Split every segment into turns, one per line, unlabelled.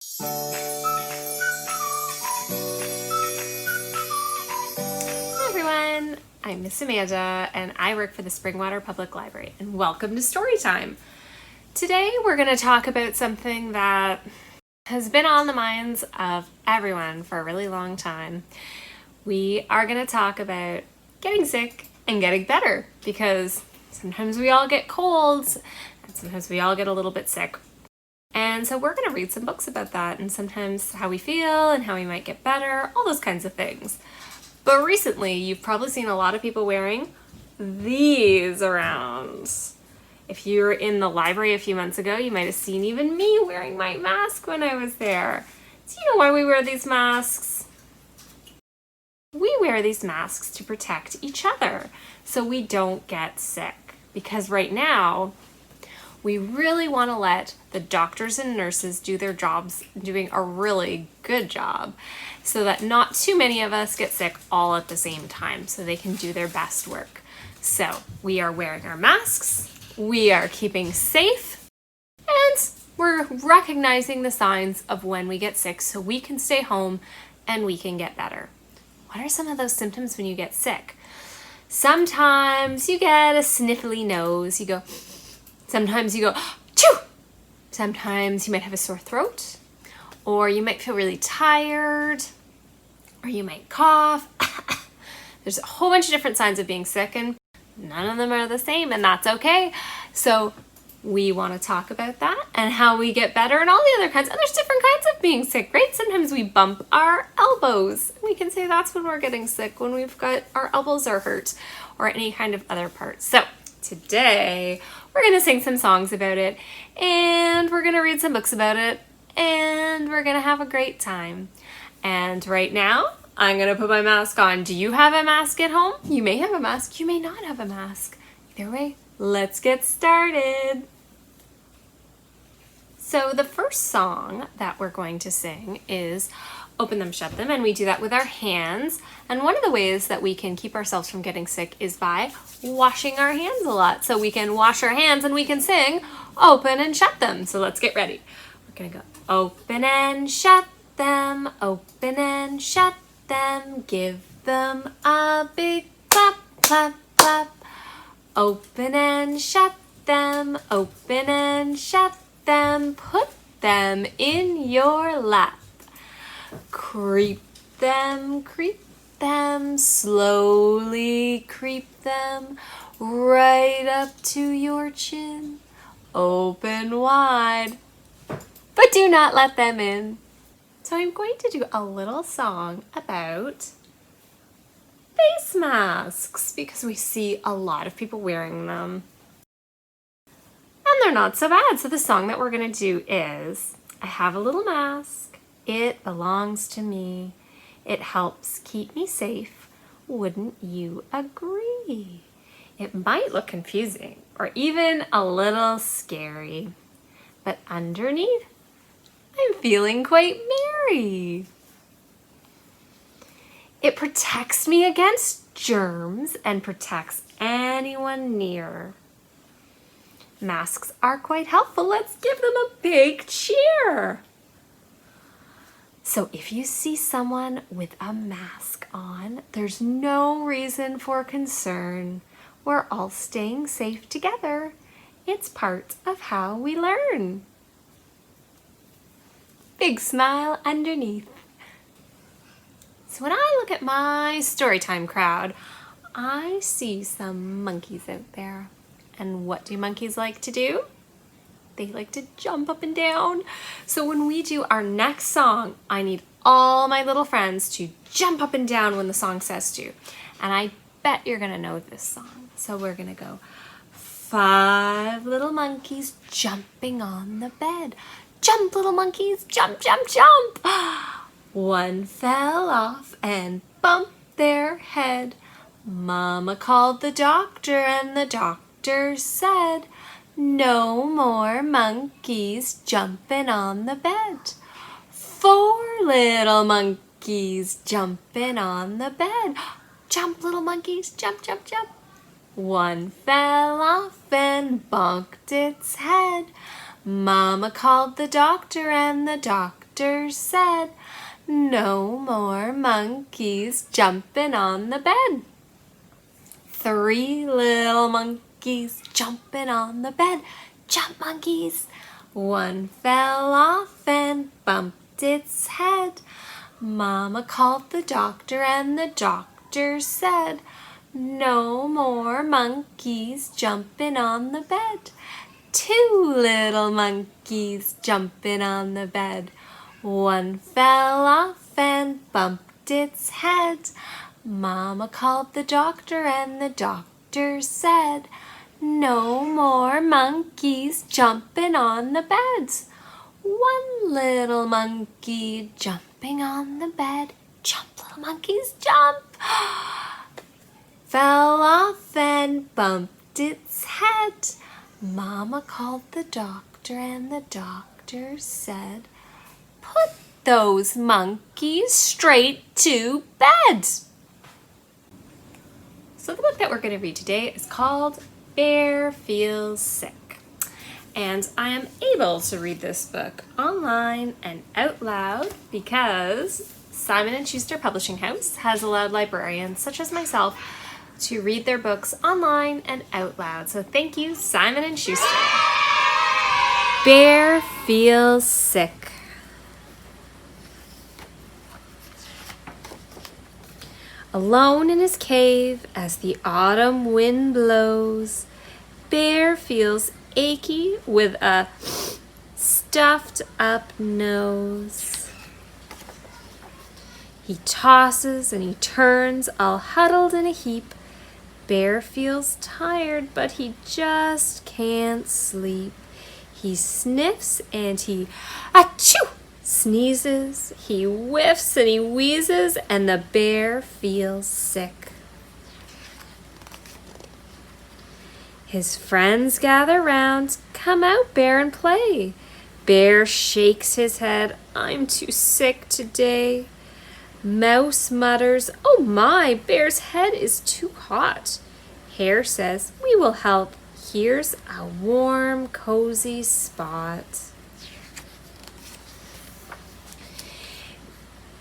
Hi everyone, I'm Miss Amanda and I work for the Springwater Public Library, and welcome to Storytime. Today we're going to talk about something that has been on the minds of everyone for a really long time. We are going to talk about getting sick and getting better, because sometimes we all get colds and sometimes we all get a little bit sick. And so we're going to read some books about that, and sometimes how we feel and how we might get better, all those kinds of things. But recently, you've probably seen a lot of people wearing these around. If you were in the library a few months ago, you might have seen even me wearing my mask when I was there. Do you know why we wear these masks? We wear these masks to protect each other so we don't get sick. Because right now, we really want to let the doctors and nurses do their jobs, doing a really good job, so that not too many of us get sick all at the same time, so they can do their best work. So we are wearing our masks, we are keeping safe, and we're recognizing the signs of when we get sick so we can stay home and we can get better. What are some of those symptoms when you get sick? Sometimes you get a sniffly nose, sometimes you go, choo! Sometimes you might have a sore throat, or you might feel really tired, or you might cough. There's a whole bunch of different signs of being sick, and none of them are the same, and that's okay. So we want to talk about that and how we get better and all the other kinds. And there's different kinds of being sick, right? Sometimes we bump our elbows. We can say that's when we're getting sick, when we've got our elbows are hurt, or any kind of other parts. So today, we're going to sing some songs about it, and we're going to read some books about it, and we're going to have a great time. And right now, I'm going to put my mask on. Do you have a mask at home? You may have a mask. You may not have a mask. Either way, let's get started. So the first song that we're going to sing is Open Them, Shut Them, and we do that with our hands. And one of the ways that we can keep ourselves from getting sick is by washing our hands a lot. So we can wash our hands and we can sing Open and Shut Them. So let's get ready. We're gonna go open and shut them, open and shut them, give them a big clap, clap, clap. Open and shut them, open and shut them, put them in your lap. Creep them, slowly creep them, right up to your chin. Open wide, but do not let them in. So I'm going to do a little song about face masks, because we see a lot of people wearing them. And they're not so bad. So the song that we're going to do is, I have a little mask. It belongs to me. It helps keep me safe. Wouldn't you agree? It might look confusing or even a little scary, but underneath, I'm feeling quite merry. It protects me against germs and protects anyone near. Masks are quite helpful. Let's give them a big cheer. So if you see someone with a mask on, there's no reason for concern. We're all staying safe together. It's part of how we learn. Big smile underneath. So when I look at my Storytime crowd, I see some monkeys out there. And what do monkeys like to do? They like to jump up and down. So when we do our next song, I need all my little friends to jump up and down when the song says to. And I bet you're gonna know this song. So we're gonna go, 5 little monkeys jumping on the bed. Jump, little monkeys, jump, jump, jump. One fell off and bumped their head. Mama called the doctor and the doctor said, no more monkeys jumping on the bed. 4 little monkeys jumping on the bed. Jump, little monkeys, jump, jump, jump. One fell off and bonked its head. Mama called the doctor and the doctor doctor said, no more monkeys jumping on the bed. 3 little monkeys jumping on the bed. Jump, monkeys! 1 fell off and bumped its head. Mama called the doctor and the doctor said, no more monkeys jumping on the bed. 2 little monkeys jumping on the bed. 1 fell off and bumped its head. Mama called the doctor and the doctor said, no more monkeys jumping on the bed. 1 little monkey jumping on the bed. Jump, little monkeys, jump! Fell off and bumped its head. Mama called the doctor and the doctor said, put those monkeys straight to bed. So the book that we're going to read today is called Bear Feels Sick. And I am able to read this book online and out loud because Simon & Schuster Publishing House has allowed librarians such as myself to read their books online and out loud. So thank you, Simon & Schuster. Bear Feels Sick. Alone in his cave as the autumn wind blows, Bear feels achy with a stuffed up nose. He tosses and he turns, all huddled in a heap. Bear feels tired, but he just can't sleep. He sniffs and he achoo sneezes. He whiffs and he wheezes, and the bear feels sick. His friends gather round. Come out, Bear, and play. Bear shakes his head. I'm too sick today. Mouse mutters, oh my, Bear's head is too hot. Hare says, we will help. Here's a warm, cozy spot.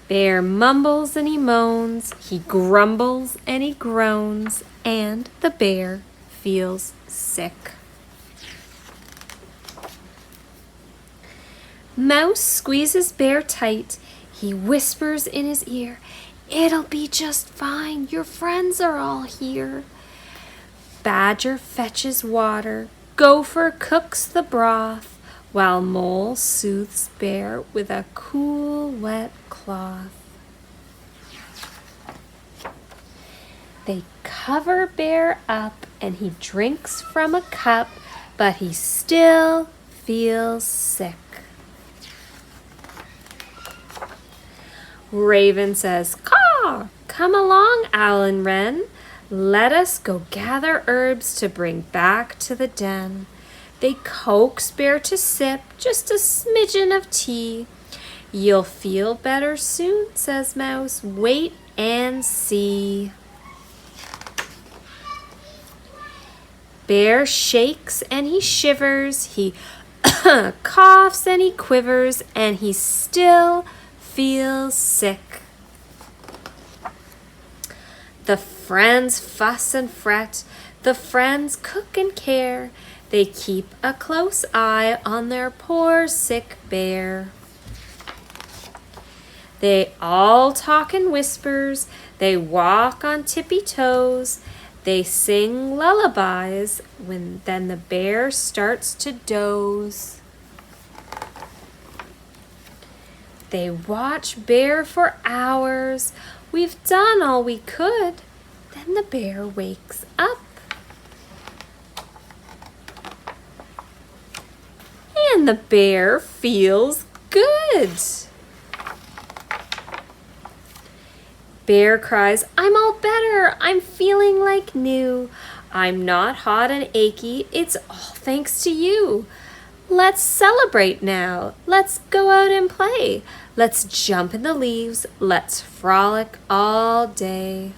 Bear mumbles and he moans, he grumbles and he groans, and the bear feels sick. Mouse squeezes Bear tight. He whispers in his ear, it'll be just fine, your friends are all here. Badger fetches water, Gopher cooks the broth, while Mole soothes Bear with a cool, wet cloth. They cover Bear up and he drinks from a cup, but he still feels sick. Raven says, caw, come along, Owl and Wren. Let us go gather herbs to bring back to the den. They coax Bear to sip just a smidgen of tea. You'll feel better soon, says Mouse. Wait and see. Bear shakes and he shivers. He coughs and he quivers, and he still feels sick. The friends fuss and fret. The friends cook and care. They keep a close eye on their poor sick bear. They all talk in whispers. They walk on tippy toes. They sing lullabies then the bear starts to doze. They watch Bear for hours. We've done all we could. Then the bear wakes up. And the bear feels good. Bear cries, I'm all better. I'm feeling like new. I'm not hot and achy. It's all thanks to you. Let's celebrate now. Let's go out and play. Let's jump in the leaves. Let's frolic all day.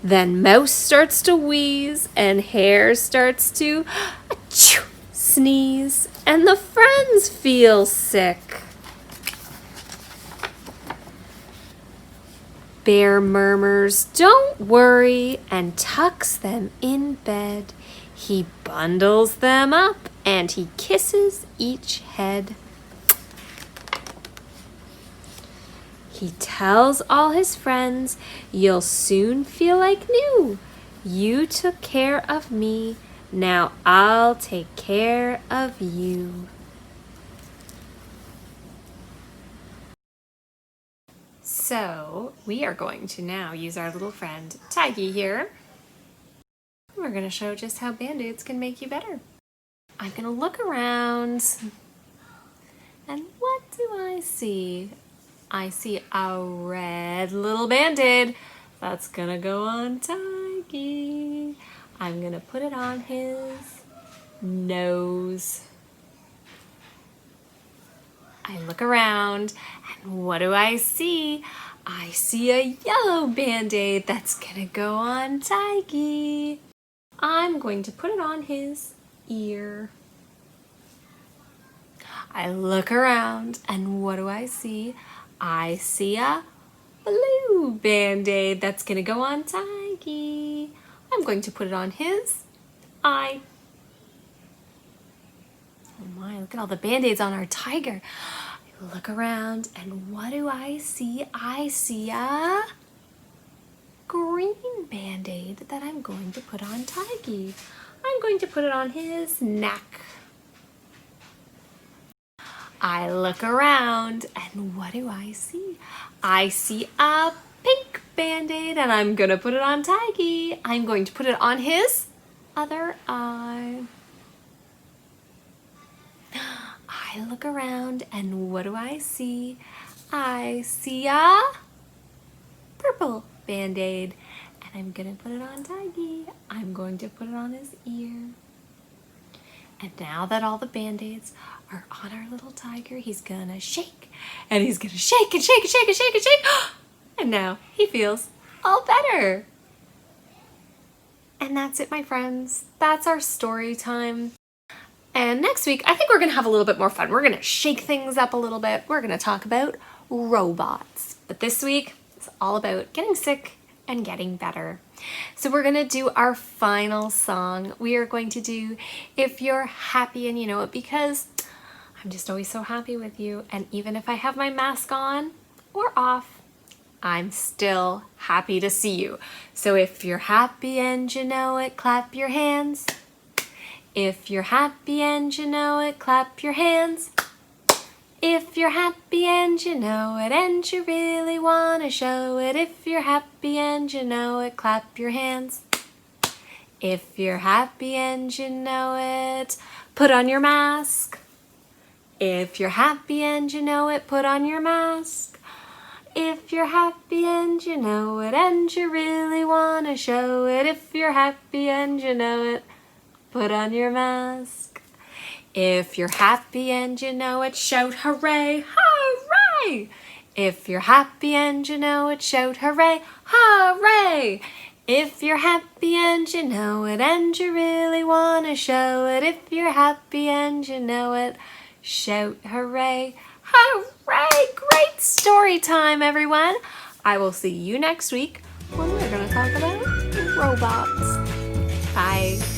Then Mouse starts to wheeze and Hare starts to achoo, sneeze. and the friends feel sick. Bear murmurs, "Don't worry," and tucks them in bed. He bundles them up and he kisses each head. He tells all his friends, "You'll soon feel like new. You took care of me, now I'll take care of you." So we are going to now use our little friend Tiggy here. We're going to show just how Band-Aids can make you better. I'm going to look around, and what do I see? I see a red little Band-Aid. That's going to go on Tiggy. I'm going to put it on his nose. I look around, and what do I see? I see a yellow Band-Aid that's gonna go on Tiggy. I'm going to put it on his ear. I look around, and what do I see? I see a blue Band-Aid that's gonna go on Tiggy. I'm going to put it on his eye. Oh my, look at all the Band-Aids on our tiger. I look around, and what do I see? I see a green Band-Aid that I'm going to put on Tiggy. I'm going to put it on his neck. I look around, and what do I see? I see a pink Band-Aid, and I'm gonna put it on Tiggy. I'm going to put it on his other eye. I look around, and what do I see? I see a purple Band-Aid, and I'm gonna put it on Tiggy. I'm going to put it on his ear. And now that all the Band-Aids are on our little tiger, he's gonna shake, and he's gonna shake and shake and shake and shake and shake. And now he feels all better. And that's it, my friends. That's our story time. And next week, I think we're going to have a little bit more fun. We're going to shake things up a little bit. We're going to talk about robots. But this week, it's all about getting sick and getting better. So we're going to do our final song. We are going to do If You're Happy and You Know It, because I'm just always so happy with you. And even if I have my mask on or off, I'm still happy to see you. So if you're happy and you know it, clap your hands. If you're happy and you know it, clap your hands. If you're happy and you know it, and you really want to show it. If you're happy and you know it, clap your hands. If you're happy and you know it, put on your mask. If you're happy and you know it, put on your mask. If you're happy and you know it, and you really want to show it. If you're happy and you know it, put on your mask. If you're happy and you know it, shout hooray, hooray! If you're happy and you know it, shout hooray, hooray! If you're happy and you know it, and you really want to show it. If you're happy and you know it, shout hooray, hooray! Great story time, everyone! I will see you next week when we're going to talk about robots. Bye.